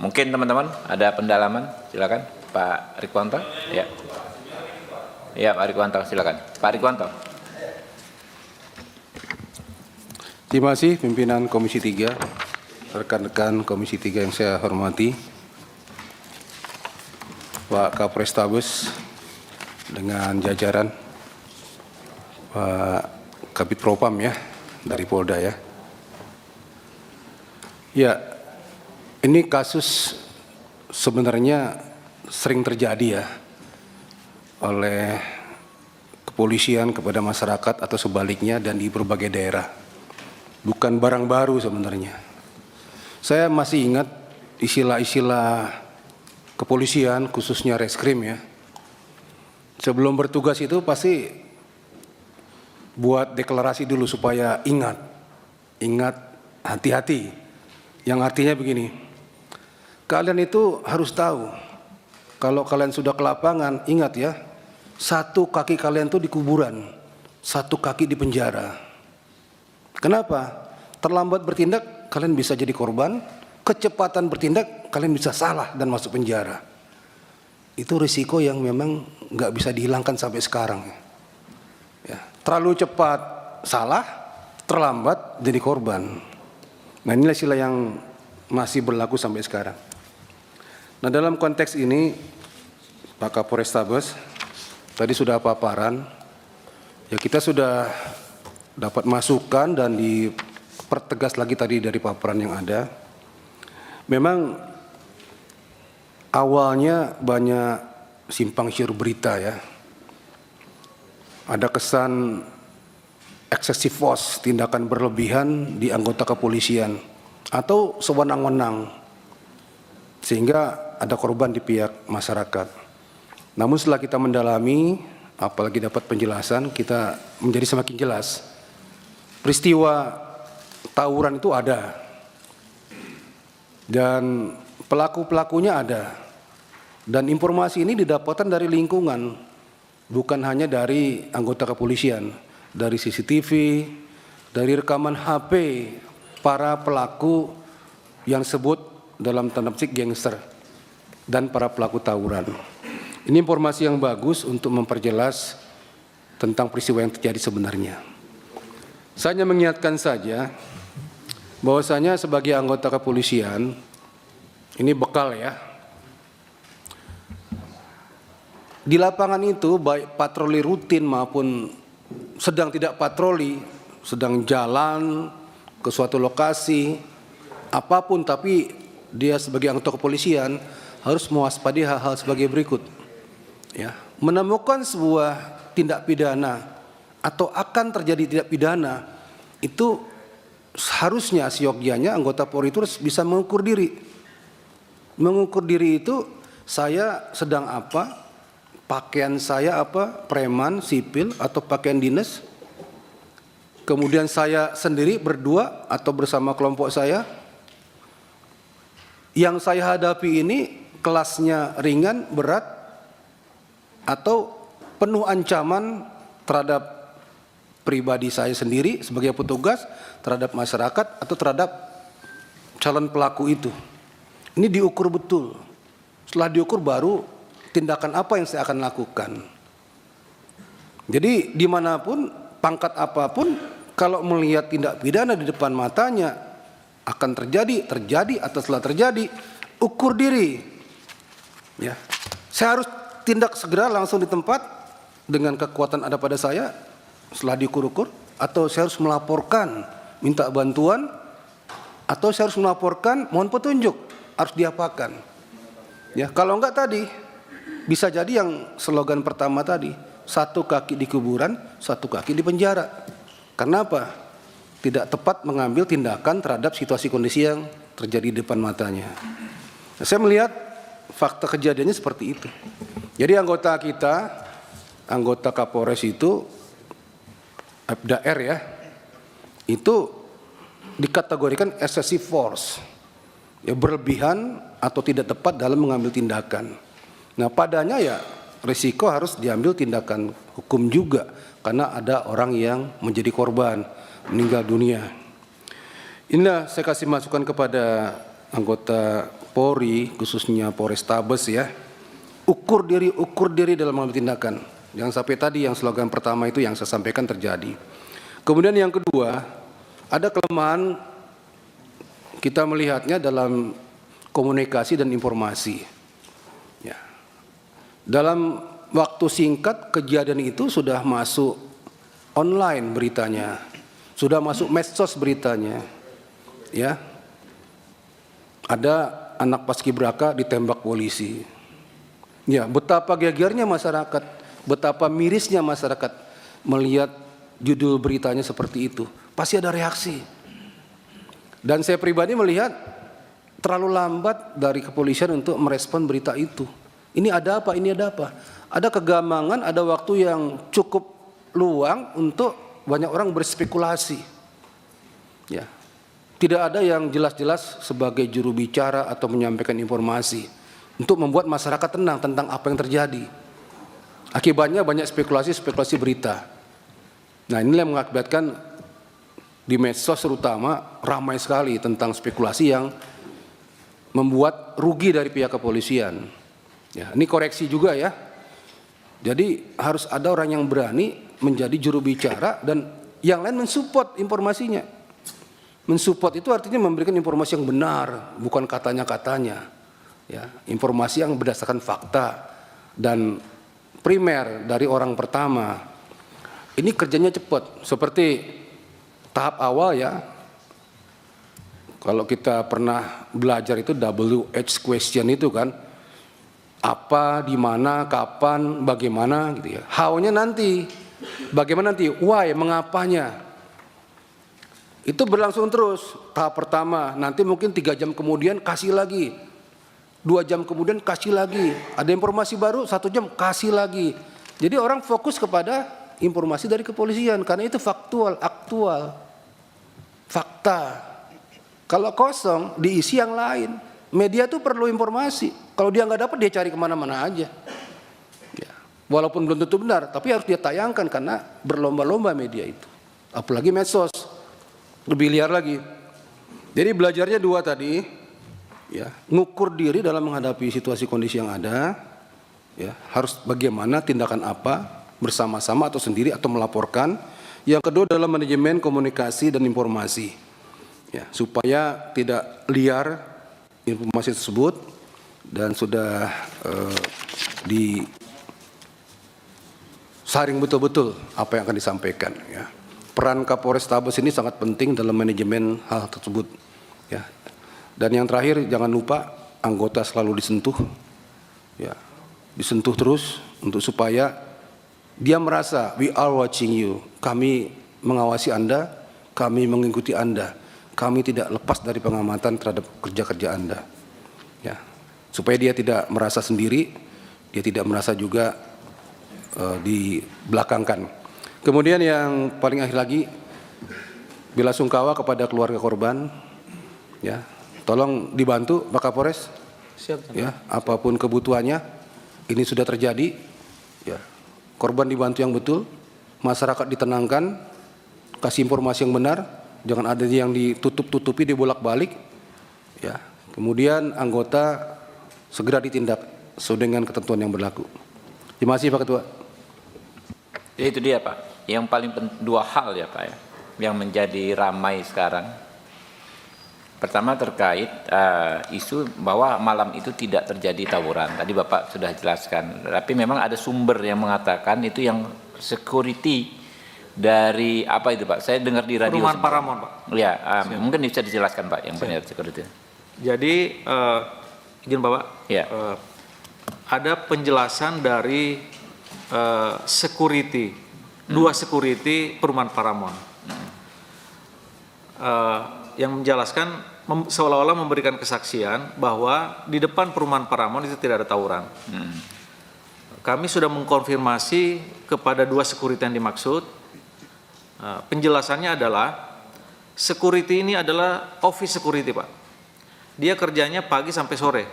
Mungkin teman-teman ada pendalaman, silakan Pak Rikwanto. Ya, ya Pak Rikwanto, silakan Pak Rikwanto. Terima kasih pimpinan Komisi 3, rekan-rekan Komisi 3 yang saya hormati, Pak Kapolrestabes dengan jajaran, Pak Kabid Propam ya dari Polda ya. Ya, ini kasus sebenarnya sering terjadi ya oleh kepolisian kepada masyarakat atau sebaliknya dan di berbagai daerah. Bukan barang baru sebenarnya. Saya masih ingat istilah-istilah kepolisian khususnya reskrim ya. Sebelum bertugas itu pasti buat deklarasi dulu supaya ingat, hati-hati. Yang artinya begini, kalian itu harus tahu, kalau kalian sudah ke lapangan, ingat ya, satu kaki kalian tuh di kuburan, satu kaki di penjara. Kenapa? Terlambat bertindak, kalian bisa jadi korban. Kecepatan bertindak, kalian bisa salah dan masuk penjara. Itu risiko yang memang nggak bisa dihilangkan sampai sekarang. Ya, terlalu cepat salah, terlambat jadi korban. Nah inilah istilah yang masih berlaku sampai sekarang. Nah dalam konteks ini, Pak Kapolrestabes, tadi sudah paparan, ya kita sudah dapat masukan dan dipertegas lagi tadi dari paparan yang ada. Memang awalnya banyak simpang siur berita ya. Ada kesan excessive force, tindakan berlebihan di anggota kepolisian atau sewenang-wenang sehingga ada korban di pihak masyarakat. Namun setelah kita mendalami, apalagi dapat penjelasan, kita menjadi semakin jelas. Peristiwa tawuran itu ada dan pelaku-pelakunya ada, dan informasi ini didapatkan dari lingkungan, bukan hanya dari anggota kepolisian, dari CCTV, dari rekaman HP para pelaku yang disebut dalam tanda petik gangster dan para pelaku tawuran. Ini informasi yang bagus untuk memperjelas tentang peristiwa yang terjadi sebenarnya. Saya hanya mengingatkan saja bahwasanya sebagai anggota kepolisian, ini bekal ya. Di lapangan itu baik patroli rutin maupun sedang tidak patroli, sedang jalan ke suatu lokasi, apapun, tapi dia sebagai anggota kepolisian harus mewaspadai hal-hal sebagai berikut. Ya, menemukan sebuah tindak pidana atau akan terjadi tindak pidana, itu harusnya siogyanya anggota Polri itu harus bisa mengukur diri. Mengukur diri itu saya sedang apa, pakaian saya apa, preman, sipil atau pakaian dinas. Kemudian saya sendiri berdua atau bersama kelompok saya. Yang saya hadapi ini kelasnya ringan, berat, atau penuh ancaman terhadap pribadi saya sendiri sebagai petugas, terhadap masyarakat, atau terhadap calon pelaku itu. Ini diukur betul. Setelah diukur baru tindakan apa yang saya akan lakukan. Jadi dimanapun, pangkat apapun, kalau melihat tindak pidana di depan matanya akan terjadi atau setelah terjadi, ukur diri. Ya, saya harus tindak segera langsung di tempat dengan kekuatan ada pada saya. Setelah diukur-ukur, atau saya harus melaporkan, minta bantuan, atau saya harus melaporkan, mohon petunjuk, harus diapakan. Ya, kalau enggak tadi, bisa jadi yang slogan pertama tadi, satu kaki di kuburan, satu kaki di penjara. Karena apa? Tidak tepat mengambil tindakan terhadap situasi kondisi yang terjadi di depan matanya. Nah, saya melihat fakta kejadiannya seperti itu. Jadi anggota kita, anggota Kapolres itu Abda R ya, itu dikategorikan excessive force, ya, berlebihan atau tidak tepat dalam mengambil tindakan. Nah padanya ya risiko harus diambil tindakan hukum juga, karena ada orang yang menjadi korban, meninggal dunia. Inilah saya kasih masukan kepada anggota Polri, khususnya Polrestabes ya, ukur diri dalam mengambil tindakan. Jangan sampai tadi yang slogan pertama itu yang saya sampaikan terjadi. Kemudian yang kedua, ada kelemahan kita melihatnya dalam komunikasi dan informasi. Ya. Dalam waktu singkat kejadian itu sudah masuk online beritanya, sudah masuk medsos beritanya. Ya. Ada anak paskibraka ditembak polisi. Ya, betapa gegernya masyarakat, betapa mirisnya masyarakat melihat judul beritanya seperti itu. Pasti ada reaksi. Dan saya pribadi melihat terlalu lambat dari kepolisian untuk merespon berita itu. Ini ada apa? Ini ada apa? Ada kegamangan, ada waktu yang cukup luang untuk banyak orang berspekulasi. Ya. Tidak ada yang jelas-jelas sebagai juru bicara atau menyampaikan informasi untuk membuat masyarakat tenang tentang apa yang terjadi. Akibatnya banyak spekulasi berita. Nah, inilah yang mengakibatkan di medsos terutama ramai sekali tentang spekulasi yang membuat rugi dari pihak kepolisian. Ya, ini koreksi juga ya. Jadi harus ada orang yang berani menjadi juru bicara dan yang lain mensupport informasinya. Mensupport itu artinya memberikan informasi yang benar, bukan katanya-katanya. Ya, informasi yang berdasarkan fakta dan primer dari orang pertama. Ini kerjanya cepat, seperti tahap awal ya. Kalau kita pernah belajar itu WH question itu kan, apa, di mana, kapan, bagaimana gitu ya. How-nya nanti, bagaimana nanti, why, mengapanya. Itu berlangsung terus. Tahap pertama, nanti mungkin 3 jam kemudian kasih lagi. 2 jam kemudian kasih lagi. Ada informasi baru 1 jam kasih lagi. Jadi orang fokus kepada informasi dari kepolisian karena itu faktual, aktual, fakta. Kalau kosong diisi yang lain. Media itu perlu informasi. Kalau dia nggak dapat dia cari kemana-mana aja. Ya. Walaupun belum tentu benar, tapi harus dia tayangkan karena berlomba-lomba media itu. Apalagi medsos, lebih liar lagi. Jadi belajarnya 2 tadi, ya, ngukur diri dalam menghadapi situasi kondisi yang ada, ya, harus bagaimana tindakan apa bersama-sama atau sendiri atau melaporkan. Yang kedua dalam manajemen komunikasi dan informasi, ya, supaya tidak liar informasi tersebut dan sudah disaring betul-betul apa yang akan disampaikan. Ya. Peran Kapolrestabes ini sangat penting dalam manajemen hal tersebut. Ya. Dan yang terakhir jangan lupa anggota selalu disentuh, ya, disentuh terus untuk supaya dia merasa we are watching you, kami mengawasi Anda, kami mengikuti Anda, kami tidak lepas dari pengamatan terhadap kerja-kerja Anda. Ya, supaya dia tidak merasa sendiri, dia tidak merasa juga dibelakangkan. Kemudian yang paling akhir lagi, bela sungkawa kepada keluarga korban, ya, tolong dibantu Pak Kapolres. Siap. Ya, apapun kebutuhannya, ini sudah terjadi. Ya, korban dibantu yang betul, masyarakat ditenangkan, kasih informasi yang benar, jangan ada yang ditutup-tutupi, dibolak-balik. Ya, kemudian anggota segera ditindak sesuai dengan ketentuan yang berlaku. Terima kasih Pak Ketua. Ya, itu dia Pak. Yang paling 2 hal ya Pak ya, yang menjadi ramai sekarang. Pertama terkait isu bahwa malam itu tidak terjadi tawuran. Tadi Bapak sudah jelaskan. Tapi memang ada sumber yang mengatakan itu yang security dari apa itu Pak? Saya dengar di radio. Perumahan Paramount Pak. Ya, mungkin bisa dijelaskan Pak yang benar security. Jadi izin Bapak. Ya. Ada penjelasan dari security, 2 security Perumahan Paramount. Yang menjelaskan seolah-olah memberikan kesaksian bahwa di depan Perumahan Paramount itu tidak ada tawuran. Kami sudah mengkonfirmasi kepada 2 security yang dimaksud. Penjelasannya adalah security ini adalah office security Pak. Dia kerjanya pagi sampai sore.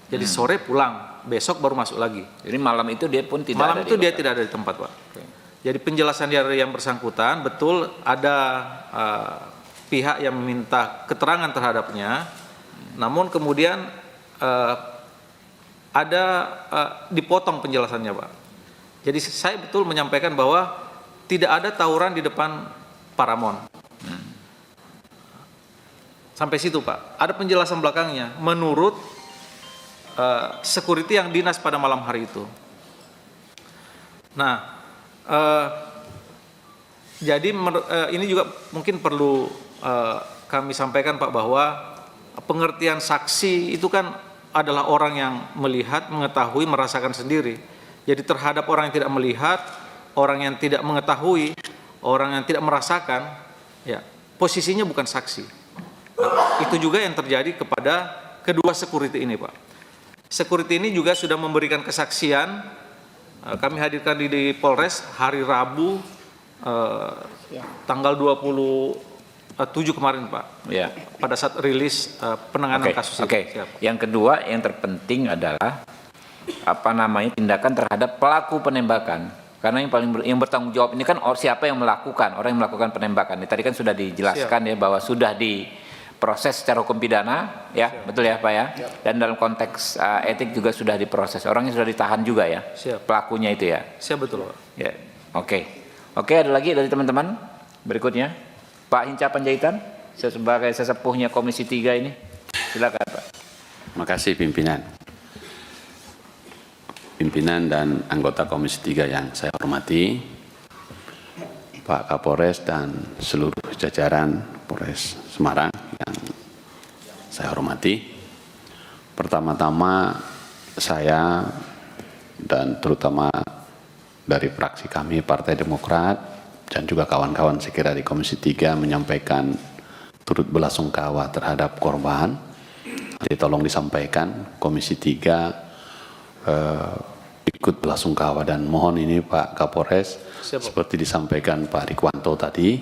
Jadi sore pulang, besok baru masuk lagi. Jadi malam itu dia pun tidak malam ada itu di dia lokasi. tidak ada di tempat Pak. Oke. Jadi penjelasan dari yang bersangkutan betul ada pihak yang meminta keterangan terhadapnya Namun kemudian ada dipotong penjelasannya, Pak. Jadi saya betul menyampaikan bahwa tidak ada tawuran di depan Paramount. Sampai situ, Pak. Ada penjelasan belakangnya. Menurut security yang dinas pada malam hari itu. Nah, jadi ini juga mungkin perlu kami sampaikan, Pak, bahwa pengertian saksi itu kan adalah orang yang melihat, mengetahui, merasakan sendiri. Jadi terhadap orang yang tidak melihat, orang yang tidak mengetahui, orang yang tidak merasakan, ya posisinya bukan saksi. Nah, itu juga yang terjadi kepada kedua security ini, Pak. Security ini juga sudah memberikan kesaksian. Kami hadirkan di Polres hari Rabu tanggal 27 kemarin, Pak. Ya. Pada saat rilis penanganan kasus ini. Oke. Yang kedua yang terpenting adalah tindakan terhadap pelaku penembakan. Karena yang bertanggung jawab ini kan siapa yang melakukan, orang yang melakukan penembakan. Tadi kan sudah dijelaskan ya bahwa sudah diproses secara hukum pidana, ya. Betul ya, Pak ya. Dan dalam konteks etik juga sudah diproses. Orangnya sudah ditahan juga ya. Pelakunya itu ya. Siap, betul, Pak. Ya. Oke, ada lagi dari teman-teman berikutnya. Pak Hinca Panjaitan sebagai sesepuhnya Komisi 3 ini. Silakan, Pak. Makasih pimpinan dan anggota Komisi 3 yang saya hormati, Pak Kapolres dan seluruh jajaran Polres Semarang yang saya hormati. Pertama-tama saya dan terutama dari fraksi kami Partai Demokrat dan juga kawan-kawan sekira di Komisi 3 menyampaikan turut belasungkawa terhadap korban. Jadi tolong disampaikan Komisi 3 ikut belasungkawa dan mohon ini Pak Kapolres seperti disampaikan Pak Rikwanto tadi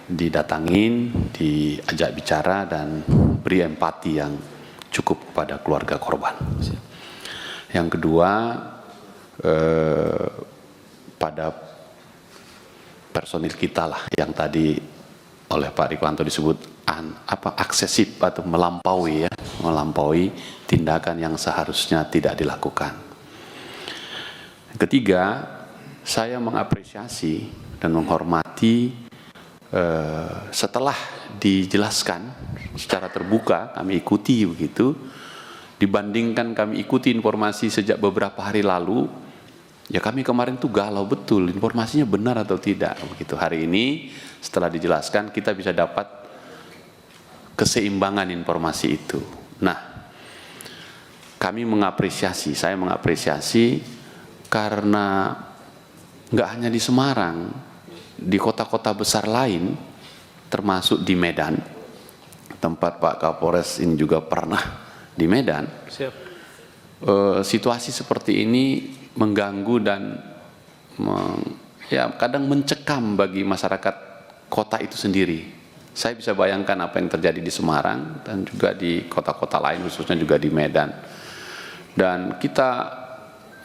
didatangin, diajak bicara dan beri empati yang cukup kepada keluarga korban. Yang kedua pada personil kita lah yang tadi oleh Pak Rikwanto disebut aksesif atau melampaui tindakan yang seharusnya tidak dilakukan. Ketiga, saya mengapresiasi dan menghormati setelah dijelaskan secara terbuka kami ikuti begitu, dibandingkan kami ikuti informasi sejak beberapa hari lalu, ya kami kemarin tuh galau betul informasinya benar atau tidak begitu. Hari ini setelah dijelaskan kita bisa dapat keseimbangan informasi itu. Nah, saya mengapresiasi karena nggak hanya di Semarang, di kota-kota besar lain, termasuk di Medan, tempat Pak Kapolres ini juga pernah di Medan. Situasi seperti ini mengganggu dan kadang mencekam bagi masyarakat kota itu sendiri. Saya bisa bayangkan apa yang terjadi di Semarang dan juga di kota-kota lain, khususnya juga di Medan. Dan kita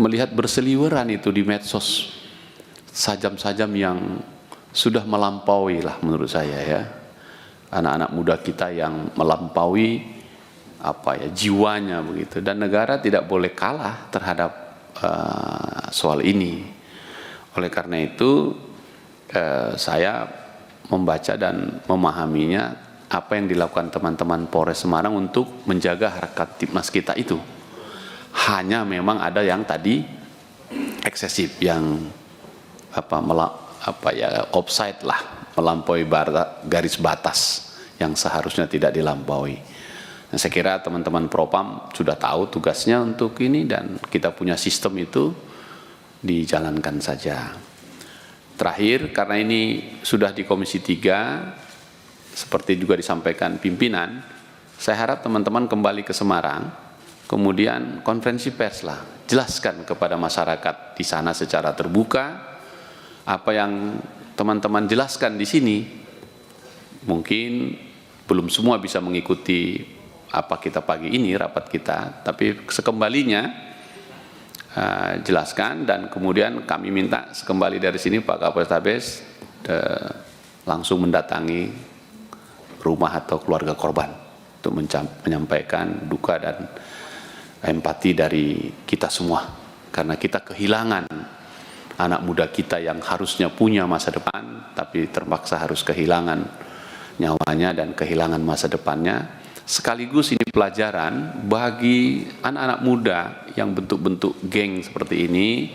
melihat berseliweran itu di medsos, sajam-sajam yang sudah melampaui lah menurut saya ya. Anak-anak muda kita yang melampaui jiwanya begitu. Dan negara tidak boleh kalah terhadap soal ini. Oleh karena itu saya membaca dan memahaminya apa yang dilakukan teman-teman Polres Semarang untuk menjaga harkat Tipmas kita itu. Hanya memang ada yang tadi eksesif, yang offside lah, melampaui garis batas yang seharusnya tidak dilampaui. Nah, saya kira teman-teman Propam sudah tahu tugasnya untuk ini dan kita punya sistem itu, dijalankan saja. Terakhir, karena ini sudah di Komisi 3, seperti juga disampaikan pimpinan, saya harap teman-teman kembali ke Semarang, kemudian konferensi pers lah, jelaskan kepada masyarakat di sana secara terbuka, apa yang teman-teman jelaskan di sini. Mungkin belum semua bisa mengikuti apa kita pagi ini, rapat kita, tapi sekembalinya, jelaskan dan kemudian kami minta sekembali dari sini Pak Kapolres langsung mendatangi rumah atau keluarga korban untuk menyampaikan duka dan empati dari kita semua, karena kita kehilangan anak muda kita yang harusnya punya masa depan, tapi terpaksa harus kehilangan nyawanya dan kehilangan masa depannya. Sekaligus ini pelajaran bagi anak-anak muda yang bentuk-bentuk geng seperti ini,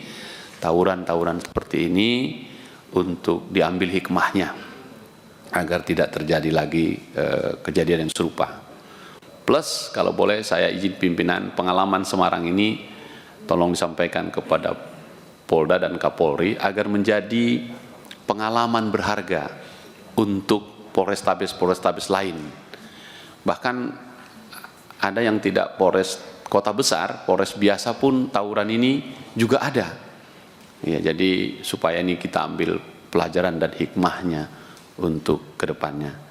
tawuran-tawuran seperti ini, untuk diambil hikmahnya agar tidak terjadi lagi kejadian yang serupa. Plus, kalau boleh saya izin pimpinan, pengalaman Semarang ini tolong disampaikan kepada Polda dan Kapolri agar menjadi pengalaman berharga untuk Polrestabes lain. Bahkan ada yang tidak Polres kota besar, Polres biasa pun tawuran ini juga ada. Ya, jadi supaya ini kita ambil pelajaran dan hikmahnya untuk kedepannya.